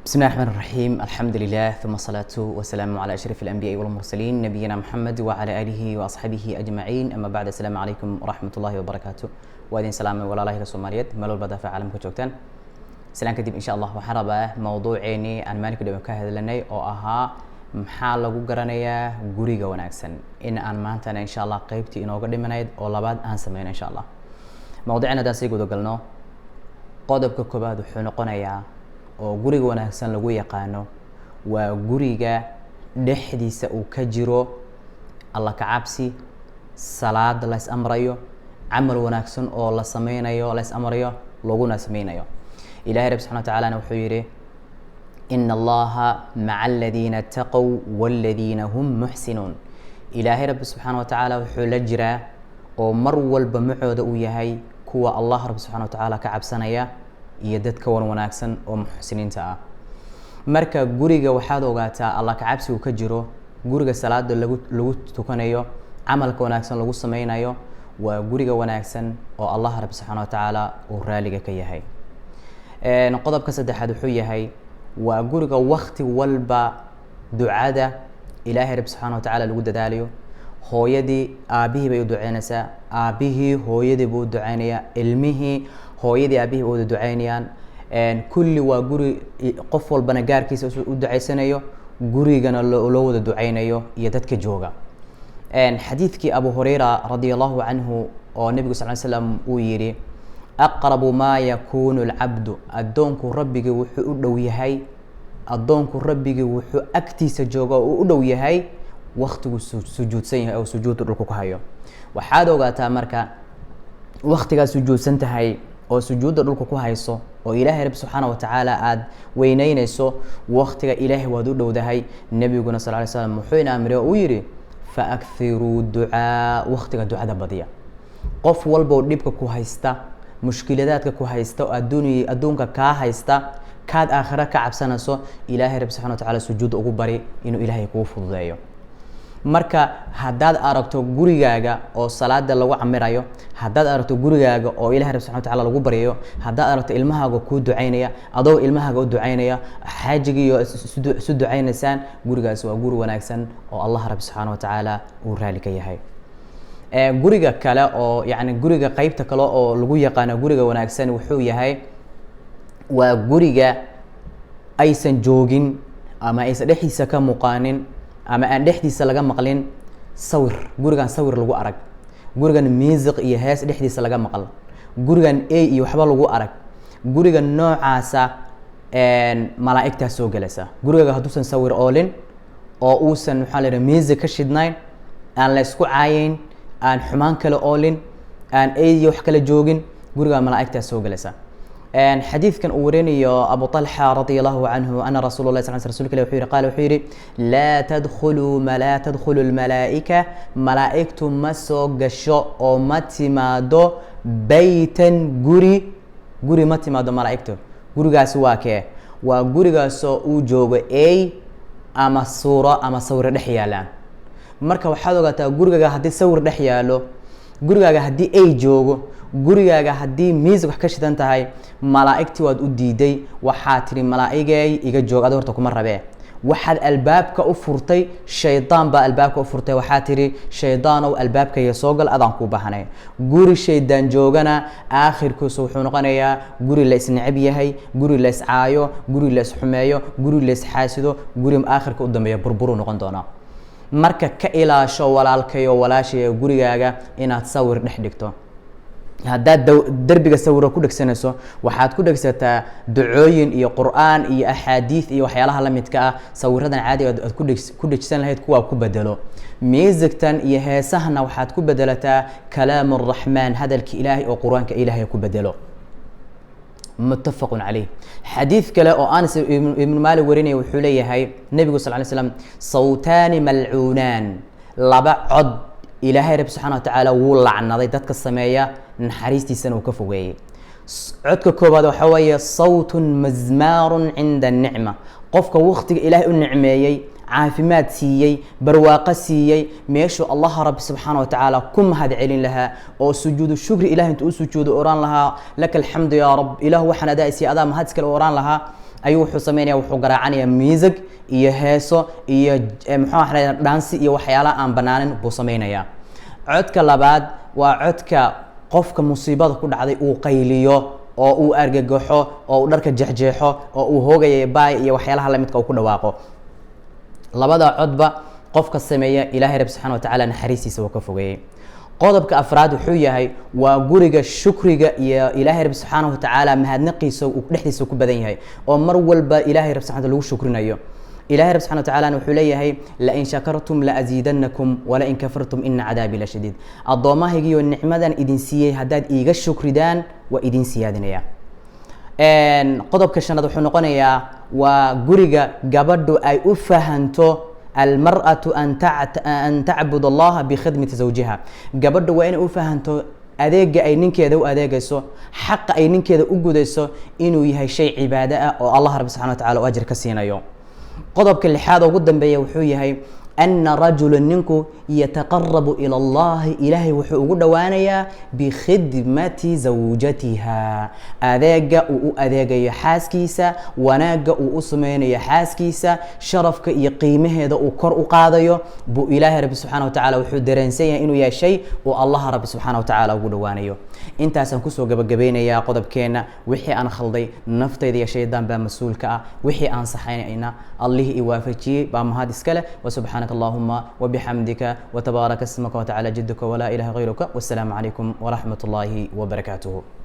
بسم الله الرحمن الرحيم الحمد لله ثم الصلاة والسلام على أشرف الأنبياء والمرسلين نبينا محمد وعلى آله وأصحابه أجمعين أما بعد السلام عليكم ورحمة الله وبركاته وأدين سلام ولا الله الصوماليات ملو البدا في عالم كجوكتان سلام كدب إن شاء الله وحربة موضوعيني عن مالك دم كهذا لني أو أها محل لو جرانيا جوريجا وناكسن إن أن مانتنا إن شاء الله قيبتي إنه قدم منايد أو لبعض أنسمين إن شاء الله موضوعنا ده سيقول قلنا قادب كوكباد حنقنايا oo guriga wanaagsan lagu yaqaano waa guriga dhexdiisa uu ka jiro alla ka cabsi salaad la is amrayo amal wanaagsan oo la sameeyo la is amrayo laguna sameeyo ilaahay rabbi subhanahu wa ta'ala wuxuu yiri inna allaha ma'al ladina taqaw wal ladina hum muhsinun ilaahay rabbi subhanahu wa ta'ala wuxuu la jiraa oo mar walba macooda uu yahay kuwa allah rabbi subhanahu wa ta'ala ka cabsanaya iyo dadka wanaagsan oo muxsiniinta ah marka guriga waxaad ogaataa Allah ka cabsi uu ka jiro guriga salaada lagu tukanayo amalka wanaagsan lagu sameeyo waa guriga wanaagsan oo Allah Rabbi subhanahu wa ta'ala uu raaliga ka yahay qodobka saddexaad wuxuu yahay waa guriga waqti walba ducada Ilaahay Rabbi subhanahu wa ta'ala lagu dadaaliyo hooyadii aabihii bay u duceynaysaa aabihii hooyadii buu duceynaya ilmihii hooyadii aabihii oo duceynayaan kulli waa guri qof walbana gaarkiisa u duceysanayo gurigana loo wada duceynayo iyo dadka jooga xadiidkii Abu Hurayra radiyallahu anhu oo nabiga sallallahu alayhi wasallam uu yiri aqrabu ma yakunu al-abdu adoonku rabbiga wuxuu u dhow yahay adoonku rabbiga wuxuu agtiisa jooga oo u dhow yahay waqtigu sujuudsan yahay oo sujuud dhulka ku hayo waxaad ogaataa marka waqtiga sujuudsan tahay oo sujuudda dhulka ku hayso oo Ilaahay Rabbi subhanahu wa ta'ala aad weynaynayso waqtiga Ilaahay waad u dhowdahay nabiguna sallallahu alayhi wasallam wuxuu ina amray oo yiri fa akthiru du'a waqtiga ducada badiya qof walba dhibka ku haysta mushkiladaadka ku haysta adduunka ka haysta kaad aakhira ka cabsanayso Ilaahay Rabbi subhanahu wa ta'ala sujuud ugu bari inuu Ilaahay kuu fududeeyo marka hadaad aragto gurigaaga oo salaada lagu camirayo hadaad aragto gurigaaga oo Ilaahay Rabbi subhanahu wa ta'ala lagu bariyo hadaad aragto ilmahaaga ku duceynaya adoo ilmahaaga u duceynaya xaajigiyo isu duceynaysaan gurigaas waa guri wanaagsan oo Allah Rabbi subhanahu wa ta'ala uu raali ka yahay guriga kale oo yaani guriga qaybta kale oo lagu yaqaan guriga wanaagsan wuxuu yahay waa guriga aysan joogin ama aysan dhexdiisa ka muuqanin ama aan dhexdiisa laga maqlin sawir gurigan sawir lagu arag gurigan music iyo hees dhexdiisa laga maqal gurigan iyo waxba lagu arag gurigan noocaasa malaa'igta soo galaysa guriga haduusan sawir oolin oo uusan waxa la yiraahdaa music ka shidnayn aan la isku caayin aan xumaan kale oolin aan iyo wax kale joogin guriga malaa'igta soo galaysa حديث كان أوريني أبو طلحة رضي الله عنه أن رسول الله صلى الله عليه وسلم قال وحيري لا تدخل الملائكة ملائكة مسوق الشو أو ماتمادو بيتا جوري ماتمادو ملائكته جوري جاسواكه وجوري جاسو وجوج أي أما الصورة أما صور رحيالان مركب حاجة جوري جا هدي صور رحياله جوري جا هدي أي جوجو gurigaaga hadii miisig wax ka shidan tahay malaa'igti waad u diiday waxa tiri malaa'igay iga joog aad horta kuma rabee waxaad albaabka u furtay shaydaan ba albaabka u furtay waxa tiri shaydaanow albaabka iyo soo gal adaan ku baahanay guri shaydaan joogana aakhirkiisu wuxuu noqonayaa guri la isnicib yahay guri la iscaayo guri la isxumeeyo guri la isxaasido guri aakhirka u dambeeya burburu noqon doona marka ka ilaasho walaalkayo walaashay gurigaaga inaad sawir dhex dhigto hadaad darbiga sawiro ku dhigsanayso waxaad ku dhigsataa ducooyin iyo quraan iyo ahadiith iyo waxyaalaha la midka ah sawiradan caadiga aad ku dhigsan lahayd kuwa ku bedelo miisigtan iyo heesahana waxaad ku bedelataa kalaamur rahmaan hadalka ilaahi oo quraanka ilaahi ku bedelo متفق عليه حديث كلا أو أنس ابن مالك وريني وحوليه هاي النبي صلى الله عليه وسلم صوتان ملعونان لبع عد إلهي رب سبحانه وتعالى ولعنا ضيتك السماية نحريستي سنة وكفوي عدك كوباد وحوية صوت مزمار عند النعمة قفك وقت إلهي النعمة عافمات سيي برواقة سيي ميشو الله رب سبحانه وتعالى كم هذا علين لها أو سجود الشكر إله أنت سجود أوران لها لك الحمد يا رب إله وحنا دائسي أدام هاتسك الأوران لها ayuu wuxuu sameynaya wuxuu garaacanaya music iyo heeso iyo muxuu ahaay dance iyo waxyaalaha aan banaanin buu sameynaya codka labaad waa codka qofka musiibada ku dhacday uu qayliyo oo uu argagaxo oo uu dharka jeexjeexo oo uu hoogaya baay iyo waxyaalaha la midka uu ku dhawaaqo labada codba qofka sameeya ilaahay rabbi subxaanahu wa ta'ala naxariistiisa wuu ka fogeeyay qodobka afraad wuxuu yahay waa guriga shukriga iyo ilaahay rabbi subxaanahu wa ta'ala mahadnaqiisa uu dhexdiisa ku badan yahay oo mar walba ilaahay rabbi subxaanahu lagu shukrinayo ilaahay rabbi subxaanahu wa ta'ala wuxuu leeyahay la in shakartum la aziidannakum wala in kafartum inna cadaabi la shadiid adoomahaygiyo nicmadan idin siiyay haddaad iiga shukridaan waa idin siyaadinaya qodobka shanaad wuxuu noqonayaa waa guriga gabadhu ay u fahanto المرأة أن تعبد الله بخدمة زوجها قبل وين أفهمت أديك أي نكيد وأديك سو حق أي نكيد وجودسو إنه يهي شيء عبادة أو الله رب سبحانه وتعالى وأجر كسينا يوم قضب كل حاجة قدام بيا وحوي هي أن رجل ننكو يتقرب إلى الله إلهي وحوق دوانيا بخدمة زوجتها أذاق وأذاق يحاسكيسا وناق وأسمين يحاسكيسا شرفك يقيمه هذا وكر وقاضيه بو إلهي رب سبحانه وتعالى وحود درنسيا إنه يا شيء والله رب سبحانه وتعالى وقول دوانيو انت سنكسو قبقبين يا قضب كينا وحي أنا خلدي نفتي ذي شيء دام بمسؤول كأ وحي أنصحين إنا الله يوافقي بمهاد سكله وسبحانك اللهم وبحمدك وتبارك اسمك وتعالى جدك ولا إله غيرك والسلام عليكم ورحمة الله وبركاته.